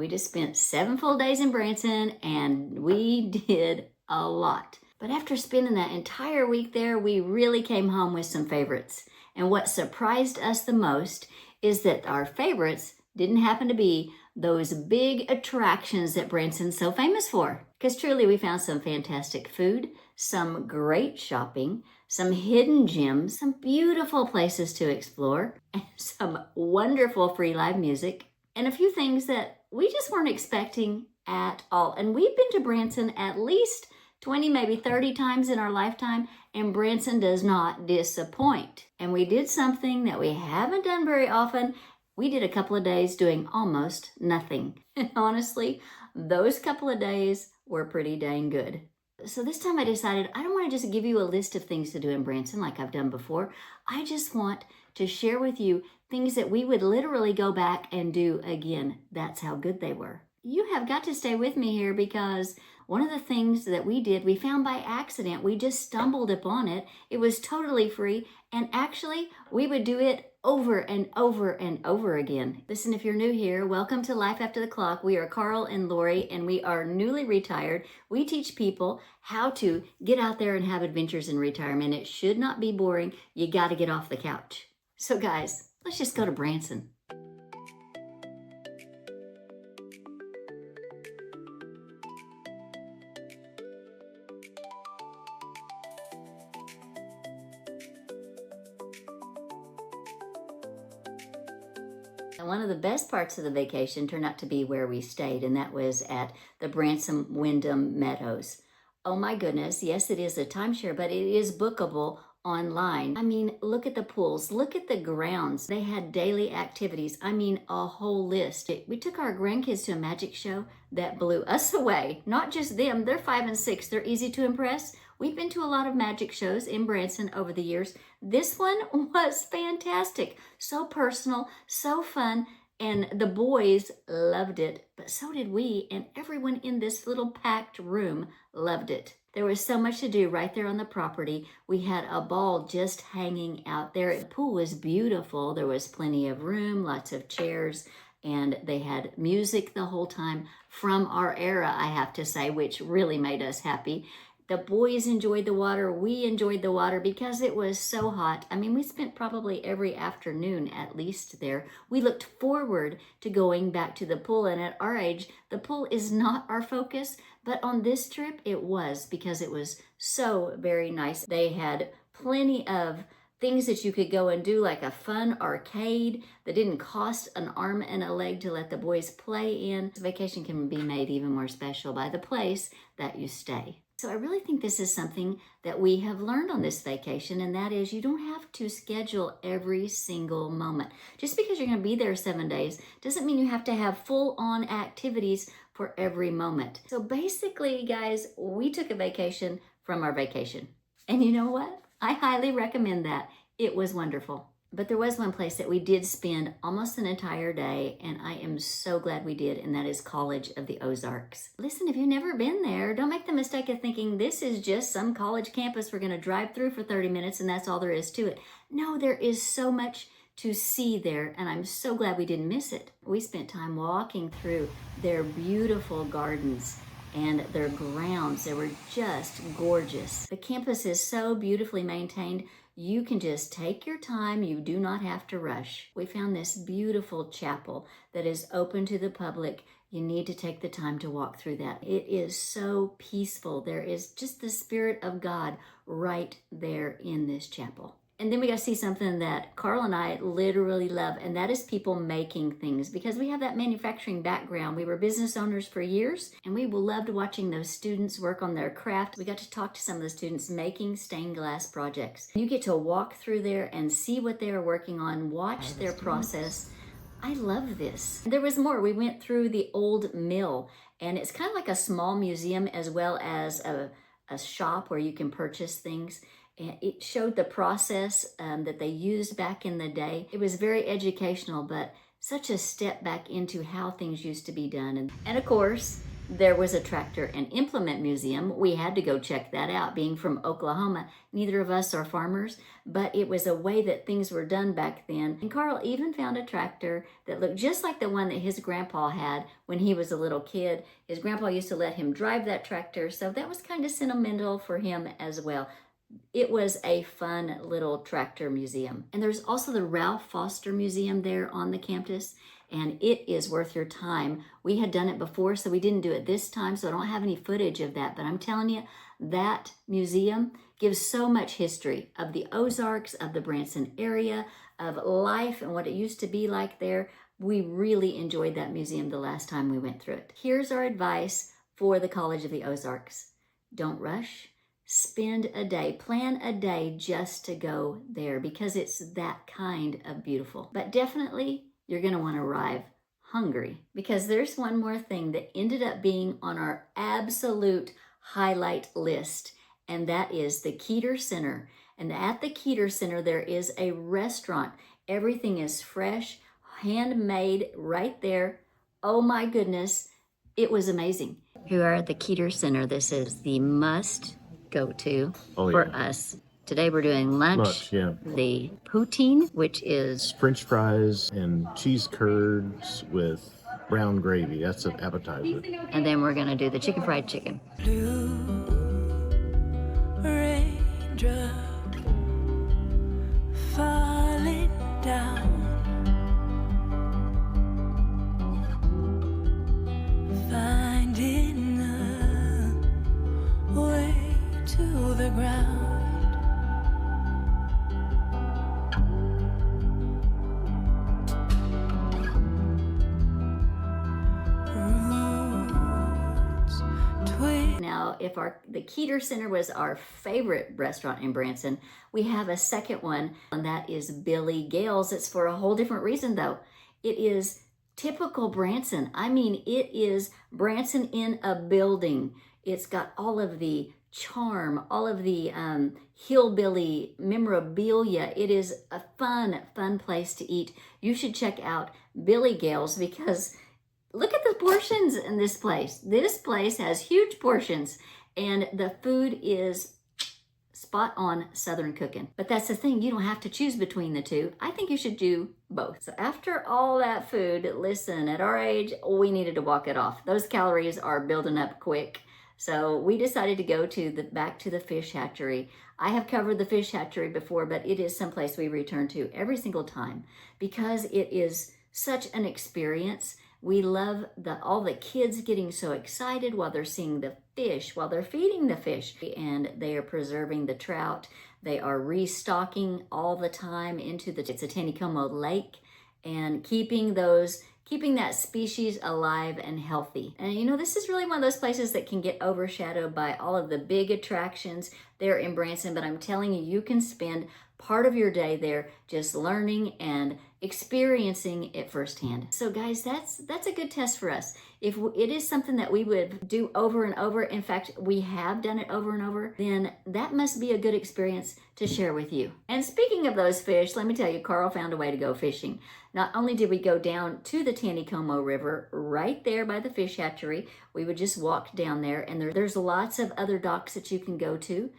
We just spent 7 full days in Branson and we did a lot. But after spending that entire week there, we really came home with some favorites. And what surprised us the most is that our favorites didn't happen to be those big attractions that Branson's so famous for. Because truly we found some fantastic food, some great shopping, some hidden gems, some beautiful places to explore, and some wonderful free live music, and a few things that we just weren't expecting at all. And we've been to Branson at least 20, maybe 30 times in our lifetime, and Branson does not disappoint. And we did something that we haven't done very often. We did a couple of days doing almost nothing. And honestly, those couple of days were pretty dang good. So this time I decided I don't want to just give you a list of things to do in Branson like I've done before. I just want to share with you things that we would literally go back and do again. That's how good they were. You have got to stay with me here because one of the things that we did, we found by accident. We just stumbled upon it. It was totally free. And actually, we would do it over and over and over again. Listen, if you're new here, welcome to Life After the Clock. We are Carl and Lori, and we are newly retired. We teach people how to get out there and have adventures in retirement. It should not be boring. You got to get off the couch. So guys, let's just go to Branson. And one of the best parts of the vacation turned out to be where we stayed, and that was at the Branson Wyndham Meadows. Oh my goodness, yes, it is a timeshare, but it is bookable online. I mean, look at the pools, look at the grounds. They had daily activities. I mean, a whole list. We took our grandkids to a magic show that blew us away. Not just them, they're 5 and 6. They're easy to impress. We've been to a lot of magic shows in Branson over the years. This one was fantastic. So personal, so fun, and the boys loved it, but so did we, and everyone in this little packed room loved it. There was so much to do right there on the property. We had a ball just hanging out there. The pool was beautiful. There was plenty of room, lots of chairs, and they had music the whole time from our era, I have to say, which really made us happy. The boys enjoyed the water. We enjoyed the water because it was so hot. I mean, we spent probably every afternoon at least there. We looked forward to going back to the pool, and at our age, the pool is not our focus, but on this trip, it was because it was so very nice. They had plenty of things that you could go and do, like a fun arcade that didn't cost an arm and a leg to let the boys play in. This vacation can be made even more special by the place that you stay. So I really think this is something that we have learned on this vacation, and that is you don't have to schedule every single moment. Just because you're going to be there 7 days doesn't mean you have to have full-on activities for every moment. So basically, guys, we took a vacation from our vacation. And you know what? I highly recommend that. It was wonderful. But there was one place that we did spend almost an entire day, and I am so glad we did, and that is College of the Ozarks. Listen, if you've never been there, don't make the mistake of thinking this is just some college campus we're going to drive through for 30 minutes and that's all there is to it. No, there is so much to see there, and I'm so glad we didn't miss it. We spent time walking through their beautiful gardens and their grounds. They were just gorgeous. The campus is so beautifully maintained. You can just take your time. You do not have to rush. We found this beautiful chapel that is open to the public. You need to take the time to walk through that. It is so peaceful. There is just the Spirit of God right there in this chapel. And then we got to see something that Carl and I literally love, and that is people making things. Because we have that manufacturing background. We were business owners for years, and we loved watching those students work on their craft. We got to talk to some of the students making stained glass projects. You get to walk through there and see what they are working on, watch their process. I love this. There was more. We went through the old mill, and it's kind of like a small museum as well as a shop where you can purchase things. And it showed the process that they used back in the day. It was very educational, but such a step back into how things used to be done. And of course, There was a tractor and implement museum. We had to go check that out. Being from Oklahoma, neither of us are farmers, but it was a way that things were done back then. And Carl even found a tractor that looked just like the one that his grandpa had when he was a little kid. His grandpa used to let him drive that tractor, so that was kind of sentimental for him as well. It was a fun little tractor museum. And there's also the Ralph Foster Museum there on the campus, and it is worth your time. We had done it before, so we didn't do it this time, so I don't have any footage of that. But I'm telling you, that museum gives so much history of the Ozarks, of the Branson area, of life and what it used to be like there. We really enjoyed that museum the last time we went through it. Here's our advice for the College of the Ozarks. Don't rush. Spend a day, plan a day just to go there because it's that kind of beautiful. But definitely, you're going to want to arrive hungry because there's one more thing that ended up being on our absolute highlight list, and that is the Keeter Center. And at the Keeter Center, there is a restaurant. Everything is fresh, handmade right there. Oh my goodness, it was amazing. Here are at the Keeter Center. This is the must go to for us. Today we're doing lunch. The poutine, which is French fries and cheese curds with brown gravy. That's an appetizer. And then we're gonna do the chicken fried chicken. Blue raindrop falling down, finding a way to the ground. Now, if the Keeter Center was our favorite restaurant in Branson, we have a second one, and that is Billy Gail's. It's for a whole different reason, though. It is typical Branson. I mean, it is Branson in a building. It's got all of the charm, all of the hillbilly memorabilia. It is a fun place to eat. You should check out Billy Gail's because look at the portions in this place. This place has huge portions, and the food is spot on Southern cooking. But that's the thing, you don't have to choose between the two. I think you should do both. So after all that food, listen, at our age, we needed to walk it off. Those calories are building up quick. So we decided to go to back to the fish hatchery. I have covered the fish hatchery before, but it is someplace we return to every single time because it is such an experience. We love all the kids getting so excited while they're seeing the fish, while they're feeding the fish, and they are preserving the trout. They are restocking all the time into it's a Taneycomo lake and keeping that species alive and healthy. And you know, this is really one of those places that can get overshadowed by all of the big attractions there in Branson, but I'm telling you, you can spend part of your day there just learning and experiencing it firsthand. So guys, that's a good test for us. If it is something that we would do over and over, in fact, we have done it over and over, then that must be a good experience to share with you. And speaking of those fish, let me tell you, Carl found a way to go fishing. Not only did we go down to the Taneycomo River, right there by the fish hatchery, we would just walk down there, and there's lots of other docks that you can go to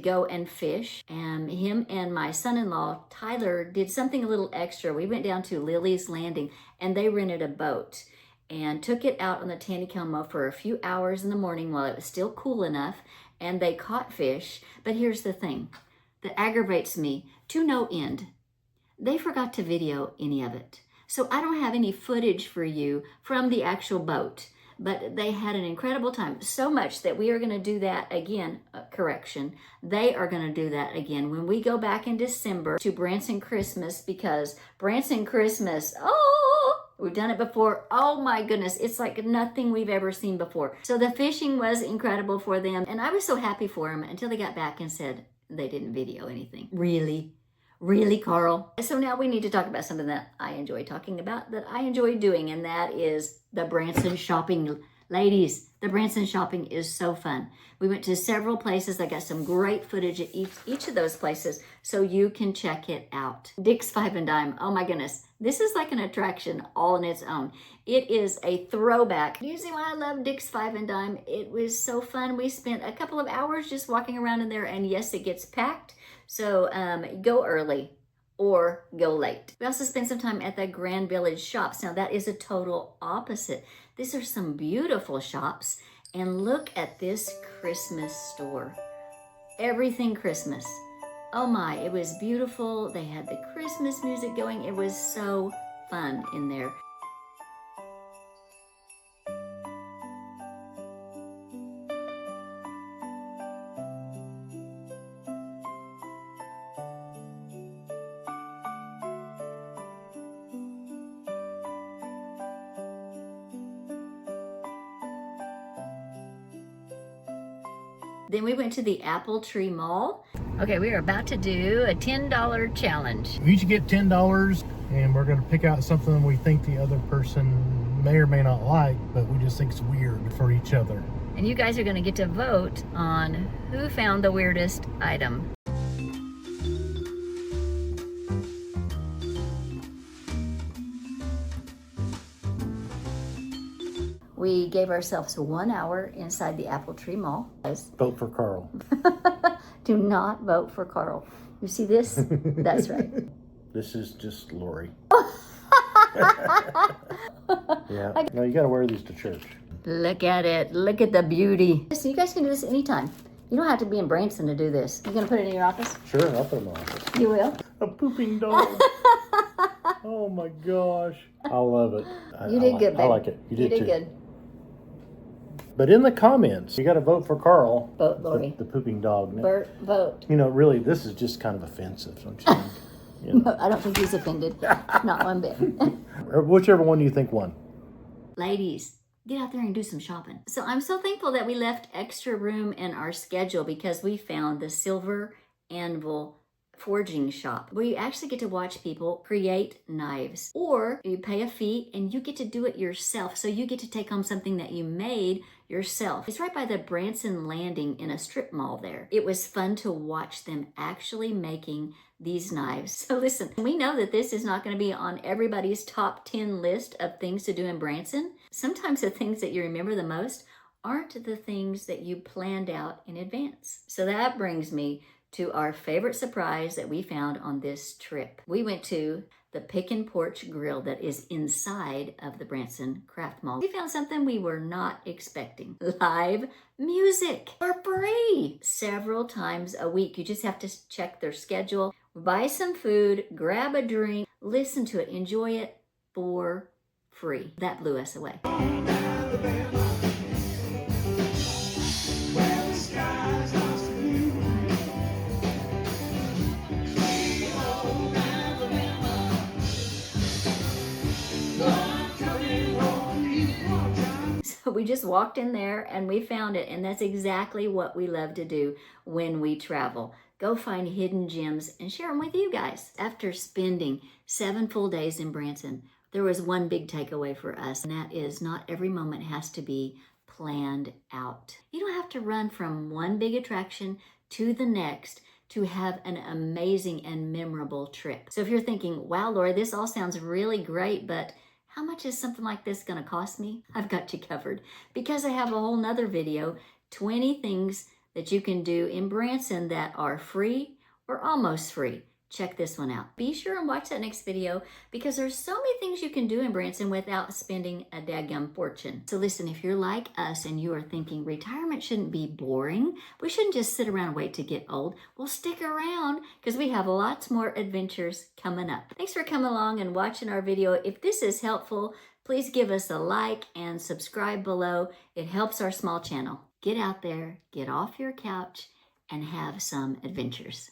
go and fish. And him and my son-in-law, Tyler, did something a little extra. We went down to Lily's Landing, and they rented a boat and took it out on the Taneycomo for a few hours in the morning while it was still cool enough, and they caught fish. But here's the thing that aggravates me to no end. They forgot to video any of it. So I don't have any footage for you from the actual boat, but they had an incredible time. So much that we are going to do that again, correction. They are going to do that again when we go back in December to Branson Christmas, because Branson Christmas, we've done it before. Oh my goodness, it's like nothing we've ever seen before. So the fishing was incredible for them, and I was so happy for them until they got back and said they didn't video anything. Really? Really, Carl? So now we need to talk about something that I enjoy talking about, that I enjoy doing, and that is the Branson shopping Ladies, the Branson shopping is so fun. We went to several places. I got some great footage at each of those places, so you can check it out. Dick's Five and Dime. Oh my goodness. This is like an attraction all on its own. It is a throwback. Usually when I love Dick's Five and Dime, it was so fun. We spent a couple of hours just walking around in there, and yes, it gets packed. So go early or go late. We also spent some time at the Grand Village shops. Now that is a total opposite. These are some beautiful shops, and look at this Christmas store. Everything Christmas. Oh my, it was beautiful. They had the Christmas music going. It was so fun in there. Then we went to the Apple Tree Mall. Okay, we are about to do a $10 challenge. We each get $10, and we're going to pick out something we think the other person may or may not like, but we just think it's weird for each other. And you guys are going to get to vote on who found the weirdest item. We gave ourselves 1 hour inside the Apple Tree Mall. Vote for Carl. Do not vote for Carl. You see this? That's right. This is just Lori. Yeah. No, you got to wear these to church. Look at it. Look at the beauty. Listen, you guys can do this anytime. You don't have to be in Branson to do this. You gonna put it in your office? Sure, I'll put them in my office. You will? A pooping dog. Oh my gosh. I love it. You did good, babe. I like it. You did too. good. But in the comments, you got to vote for Carl. Vote, Lori. The pooping dog. Vote. You know, really, this is just kind of offensive, don't you think? You know? No, I don't think he's offended. Not one bit. Or whichever one you think won. Ladies, get out there and do some shopping. So I'm so thankful that we left extra room in our schedule because we found the Silver Anvil forging shop where you actually get to watch people create knives, or you pay a fee and you get to do it yourself. So you get to take home something that you made yourself. It's right by the Branson Landing in a strip mall there. It was fun to watch them actually making these knives. So listen, we know that this is not going to be on everybody's top 10 list of things to do in Branson. Sometimes the things that you remember the most aren't the things that you planned out in advance. So that brings me to our favorite surprise that we found on this trip. We went to the Pick and Porch Grill that is inside of the Branson Craft Mall. We found something we were not expecting. Live music for free several times a week. You just have to check their schedule, buy some food, grab a drink, listen to it, enjoy it for free. That blew us away. We just walked in there and we found it, and that's exactly what we love to do when we travel. Go find hidden gems and share them with you guys. After spending 7 full days in Branson, there was one big takeaway for us, and that is not every moment has to be planned out. You don't have to run from one big attraction to the next to have an amazing and memorable trip. So if you're thinking, wow, Lori, this all sounds really great, but how much is something like this going to cost me? I've got you covered because I have a whole nother video, 20 things that you can do in Branson that are free or almost free. Check this one out. Be sure and watch that next video because there's so many things you can do in Branson without spending a daggum fortune. So listen, if you're like us and you are thinking retirement shouldn't be boring, we shouldn't just sit around and wait to get old, well, stick around because we have lots more adventures coming up. Thanks for coming along and watching our video. If this is helpful, please give us a like and subscribe below. It helps our small channel. Get out there, get off your couch, and have some adventures.